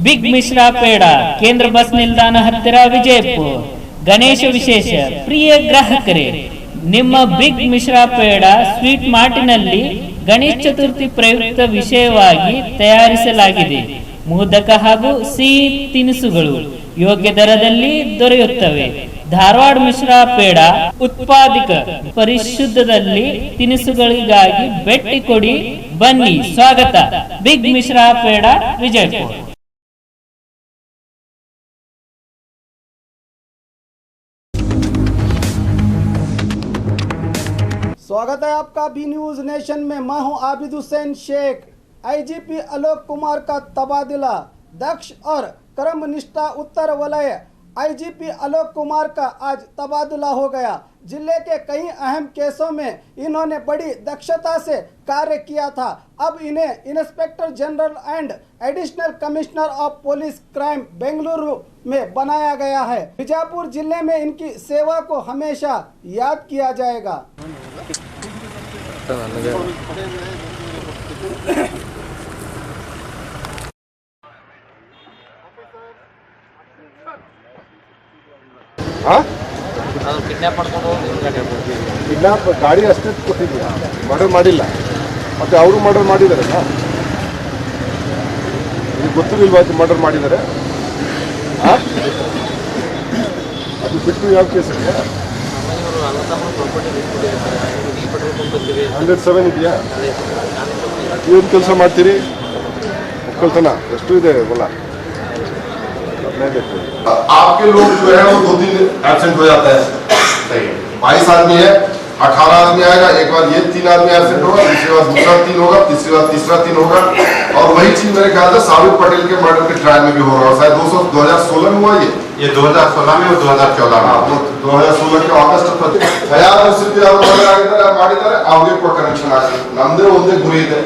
Big Mishra peda ಕೇಂದ್ರ bus ನಿಲ್ದಾಣ ಹತ್ತಿರ ವಿಜಯಪುರ. ಗಣೇಶ ವಿಶೇಷ ಪ್ರಿಯ ಗ್ರಾಹಕರೇ, ನಿಮ್ಮ ಬಿಗ್ ಮಿಶ್ರಾ ಪೇಡ ಸ್ವೀಟ್ ಮಾರ್ಟಿನಲ್ಲಿ ಗಣೇಶ ಚತುರ್ಥಿ ಪ್ರಯುಕ್ತ ವಿಷಯವಾಗಿ ತಯಾರಿಸಲಾಗಿದೆ. ಮೋದಕ ಹಾಗೂ ಸಿಹಿ ತಿನಿಸುಗಳು ಯೋಗ್ಯ ದರದಲ್ಲಿ ದೊರೆಯುತ್ತವೆ. ಧಾರವಾಡ ಮಿಶ್ರಾ ಪೇಡ ಉತ್ಪಾದಕ ಪರಿಶುದ್ಧದಲ್ಲಿ ತಿನಿಸುಗಳಿಗಾಗಿ ಭೇಟಿ ಕೊಡಿ. ಬನ್ನಿ. ಸ್ವಾಗತ. ಬಿಗ್ ಮಿಶ್ರಾ ಪೇಡ, ವಿಜಯಪುರ. स्वागत है आपका बी न्यूज नेशन में। मैं हूं आबिद हुसैन शेख। आईजीपी आलोक कुमार का तबादला। दक्ष और कर्मनिष्ठा उत्तर वलय आईजीपी आलोक कुमार का आज तबादला हो गया। जिले के कई अहम केसों में इन्होंने बड़ी दक्षता से कार्य किया था। अब इन्हें inspector general and additional commissioner of police crime Bengaluru में बनाया गया है। बीजापुर जिले में इनकी सेवा को हमेशा याद किया जाएगा। ಕಿಡ್ನಾಪ್ ಗಾಡಿ ಅಷ್ಟೇ ಕೊಟ್ಟಿದ್ದೀರಾ, ಮರ್ಡರ್ ಮಾಡಿಲ್ಲ. ಮತ್ತೆ ಅವರು ಮರ್ಡರ್ ಮಾಡಿದಾರಲ್ಲ, ಇದು ಗೊತ್ತಿರಲಿಲ್ವಾ ಮರ್ಡರ್ ಮಾಡಿದ್ದಾರೆ? ಅದು ಬಿಟ್ಟು ಯಾವ ಕೇಸ್ ಇದೆಯಾ? 107 ಇದೆಯಾ? ಏನು ಕೆಲಸ ಮಾಡ್ತೀರಿ? ಒಕ್ಕಲ್ತನ ಎಷ್ಟು ಇದೆ ಹೊಲ? आपके लोग जो है वो 2 दिन एब्सेंट हो जाता है। सही है, 22 आदमी है, 18 आदमी आएगा। एक बार ये 3 आदमी एब्सेंट होगा, दूसरी बार दूसरा 3 होगा, तीसरी बार तीसरा 3 होगा। और वही चीज मेरे ख्याल से साबित पटेल के मर्डर के ट्रायल में भी हो रहा है। शायद 2016 में हुआ ये 2016 में और 2014 में। 2016 के ಆಗಸ್ಟ್ 2016 ಮಾಡಿದ್ದಾರೆ. ಅವ್ರಿಗೆ ಕೂಡ ಕನೆಕ್ಷನ್ ಆಗಿದೆ. ನಮ್ದೇ ಒಂದೇ ಗುರಿ ಇದೆ,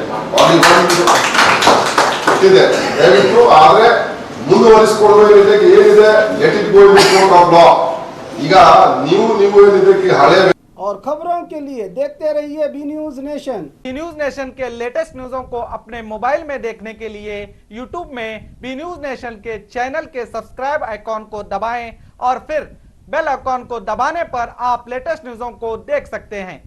ಗೊತ್ತಿದೆ. ದಯವಿಟ್ಟು ಆದ್ರೆ ಮುಂದುವರಿಸಿಕೊಂಡು ಏನಿದೆ let it go in court of law. ಈಗ ನೀವು ಏನಿದೆ ಹಳೆ। और खबरों के लिए देखते रहिए B News Nation. B News Nation के लेटेस्ट न्यूज़ों को अपने मोबाइल में देखने के लिए यूट्यूब में बी न्यूज नेशन के चैनल के सब्सक्राइब आइकॉन को दबाएं और फिर बेल आइकॉन को दबाने पर आप लेटेस्ट न्यूज़ों को देख सकते हैं।